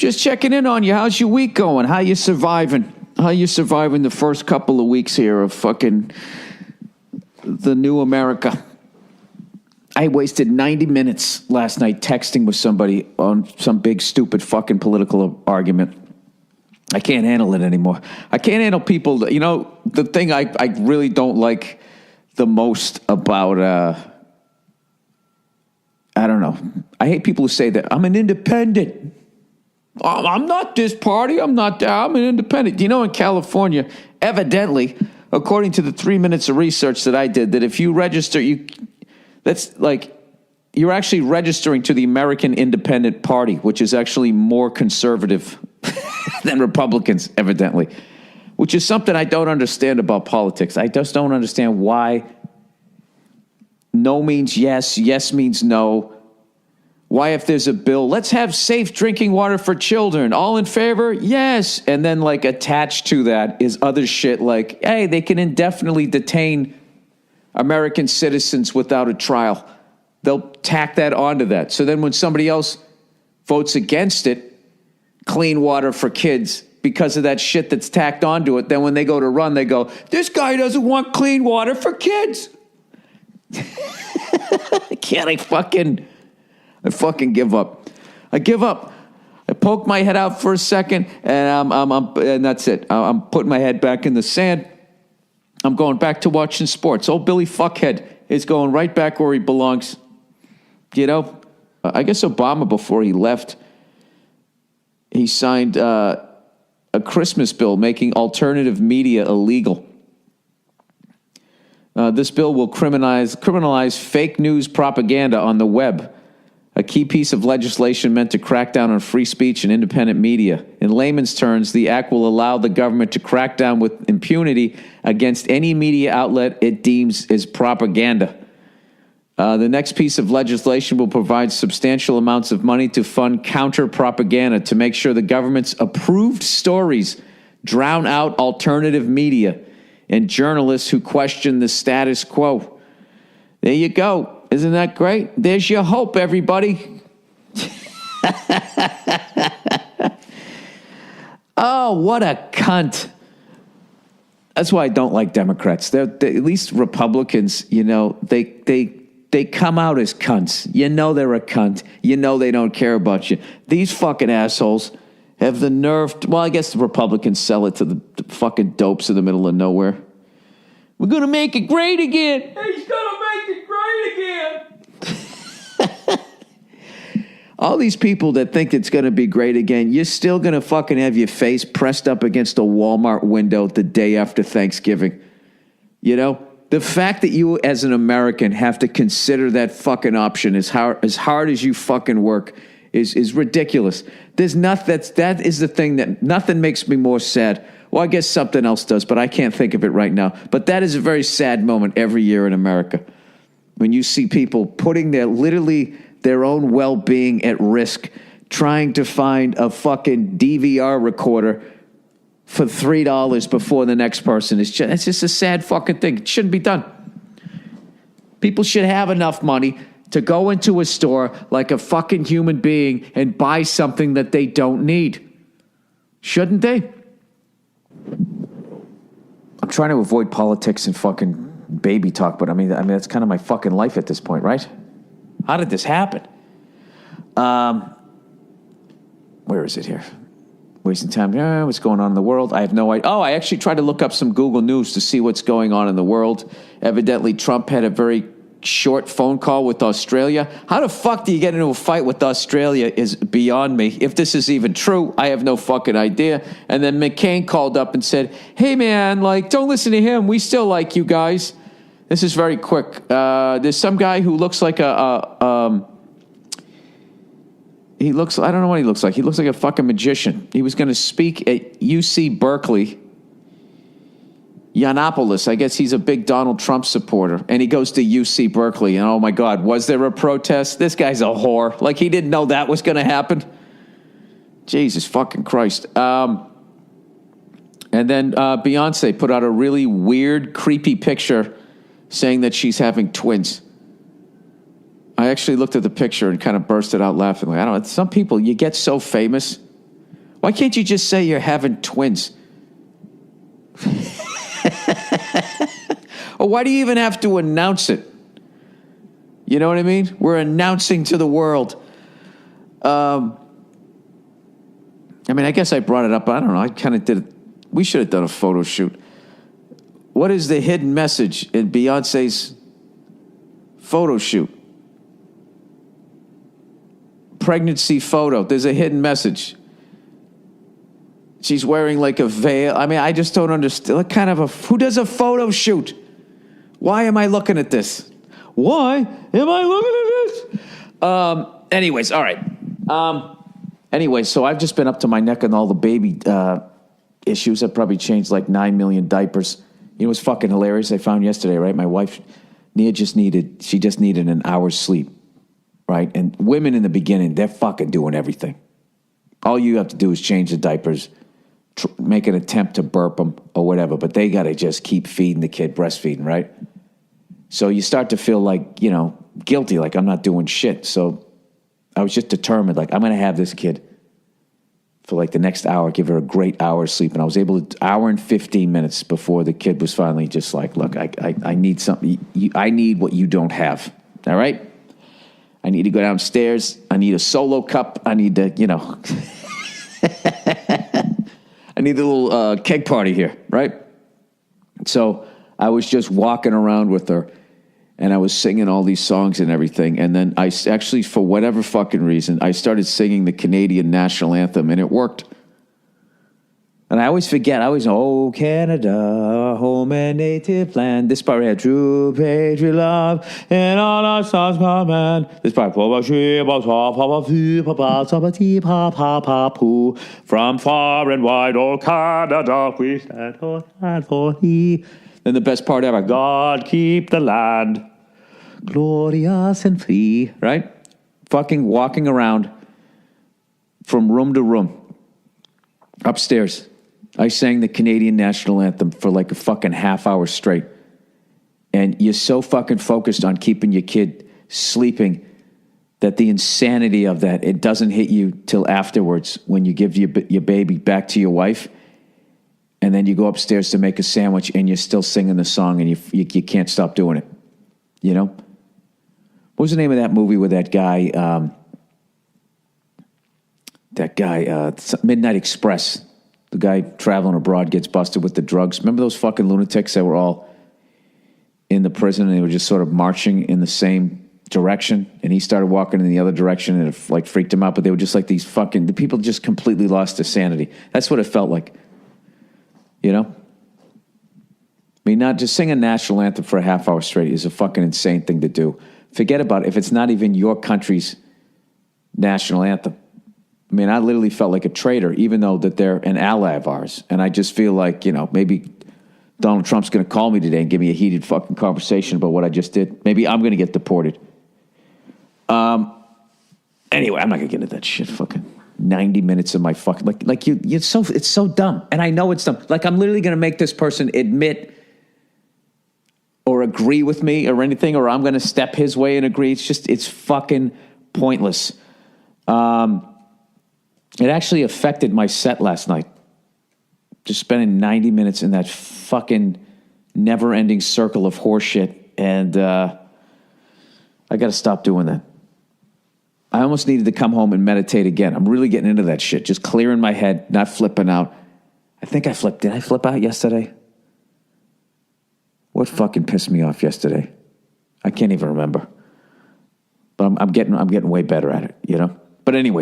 Just checking in on you. How's your week going? How you surviving? How you surviving the first couple of weeks here of fucking the new America? I wasted 90 minutes last night texting with somebody on some big, stupid fucking political argument. I can't handle it anymore. I can't handle people that, the thing I really don't like the most about, I don't know. I hate people who say that I'm an independent. I'm not this party. I'm an independent. In California, evidently, according to the 3 minutes of research that I did, that if you register, that's like you're actually registering to the American Independent Party, which is actually more conservative than Republicans, evidently, which is something I don't understand about politics. I just don't understand why no means yes, yes means no. Why, if there's a bill, let's have safe drinking water for children. All in favor? Yes. And then, attached to that is other shit like, hey, they can indefinitely detain American citizens without a trial. They'll tack that onto that. So then when somebody else votes against it, clean water for kids, because of that shit that's tacked onto it, then when they go to run, they go, this guy doesn't want clean water for kids. I fucking give up. I give up. I poke my head out for a second, and and that's it. I'm putting my head back in the sand. I'm going back to watching sports. Old Billy Fuckhead is going right back where he belongs. I guess Obama, before he left, he signed a Christmas bill making alternative media illegal. This bill will criminalize fake news propaganda on the web, a key piece of legislation meant to crack down on free speech and independent media. In layman's terms, the act will allow the government to crack down with impunity against any media outlet it deems as propaganda. The next piece of legislation will provide substantial amounts of money to fund counter-propaganda to make sure the government's approved stories drown out alternative media and journalists who question the status quo. There you go. Isn't that great? There's your hope, everybody. Oh, what a cunt. That's why I don't like Democrats. They're at least Republicans, they come out as cunts. They're a cunt. They don't care about you. These fucking assholes have the nerve. I guess the Republicans sell it to the fucking dopes in the middle of nowhere. We're going to make it great again. He's going to make it great again. All these people that think it's going to be great again, you're still going to fucking have your face pressed up against a Walmart window the day after Thanksgiving. The fact that you as an American have to consider that fucking option as hard as you fucking work is ridiculous. There's that is the thing that nothing makes me more sad. Well, I guess something else does, but I can't think of it right now. But that is a very sad moment every year in America when you see people putting their own well-being at risk, trying to find a fucking DVR recorder for $3 before the next person. It's just a sad fucking thing. It shouldn't be done. People should have enough money to go into a store like a fucking human being and buy something that they don't need. Shouldn't they? I'm trying to avoid politics and fucking baby talk, but I mean that's kind of my fucking life at this point, right? How did this happen? Where is it here? Wasting time. What's going on in the world? I have no idea. Oh, I actually tried to look up some Google News to see what's going on in the world. Evidently, Trump had a very short phone call with Australia. How the fuck do you get into a fight with Australia is beyond me. If this is even true, I have no fucking idea. And then McCain called up and said, hey, man, don't listen to him. We still like you guys. This is very quick. There's some guy who looks like I don't know what he looks like. He looks like a fucking magician. He was going to speak at UC Berkeley. Yiannopoulos, I guess he's a big Donald Trump supporter. And he goes to UC Berkeley. And oh my God, was there a protest? This guy's a whore. He didn't know that was going to happen. Jesus fucking Christ. And then Beyonce put out a really weird, creepy picture saying that she's having twins. I actually looked at the picture and kind of bursted out laughing. I don't know. Some people, you get so famous Why can't you just say you're having twins? Or why do you even have to announce it? You know what I mean? We're announcing to the world. I mean, I guess I brought it up. I don't know. I kind of did it. We should have done a photo shoot. What is the hidden message in Beyonce's photo shoot? Pregnancy photo. There's a hidden message. She's wearing like a veil. I mean, I just don't understand. What kind of who does a photo shoot? Why am I looking at this? Why am I looking at this? Anyways, all right. Anyways, so I've just been up to my neck in all the baby issues. I've probably changed like 9 million diapers. You know what's fucking hilarious? I found yesterday, right? My wife, Nia, just needed an hour's sleep, right? And women in the beginning, they're fucking doing everything. All you have to do is change the diapers, make an attempt to burp them or whatever, but they got to just keep feeding the kid, breastfeeding, right? So you start to feel like, guilty, like I'm not doing shit. So I was just determined, like I'm going to have this kid for like the next hour, give her a great hour's sleep. And I was able to, hour and 15 minutes before the kid was finally just like, look, I need something. I need what you don't have. All right. I need to go downstairs. I need a solo cup. I need to, I need a little keg party here. Right. So I was just walking around with her and I was singing all these songs and everything. And then I actually, for whatever fucking reason, I started singing the Canadian national anthem, and it worked. And I always forget. Oh, Canada, home and native land. This part had true patriot love, and all our songs command. This part, from far and wide, oh, Canada, we stand for thee. Then the best part ever, God keep the land glorious and free, right? Fucking walking around from room to room. Upstairs, I sang the Canadian national anthem for like a fucking half hour straight. And you're so fucking focused on keeping your kid sleeping that the insanity of that, it doesn't hit you till afterwards when you give your baby back to your wife. And then you go upstairs to make a sandwich and you're still singing the song and you can't stop doing it. You know? What was the name of that movie with that guy, Midnight Express? The guy traveling abroad gets busted with the drugs. Remember those fucking lunatics that were all in the prison and they were just sort of marching in the same direction? And he started walking in the other direction and it like freaked him out. But they were just like the people just completely lost their sanity. That's what it felt like. You know? I mean, not just sing a national anthem for a half hour straight is a fucking insane thing to do. Forget about it if it's not even your country's national anthem. I mean, I literally felt like a traitor, even though that they're an ally of ours. And I just feel like, maybe Donald Trump's going to call me today and give me a heated fucking conversation about what I just did. Maybe I'm going to get deported. Anyway, I'm not going to get into that shit. Fucking 90 minutes of my fucking it's so dumb, and I know it's dumb. Like I'm literally going to make this person admit or agree with me or anything, or I'm going to step his way and agree. It's fucking pointless. It actually affected my set last night. Just spending 90 minutes in that fucking never-ending circle of horseshit, and I got to stop doing that. I almost needed to come home and meditate again. I'm really getting into that shit. Just clearing my head, not flipping out. I think I flipped. Did I flip out yesterday? What fucking pissed me off yesterday? I can't even remember. But I'm getting way better at it, But anyways.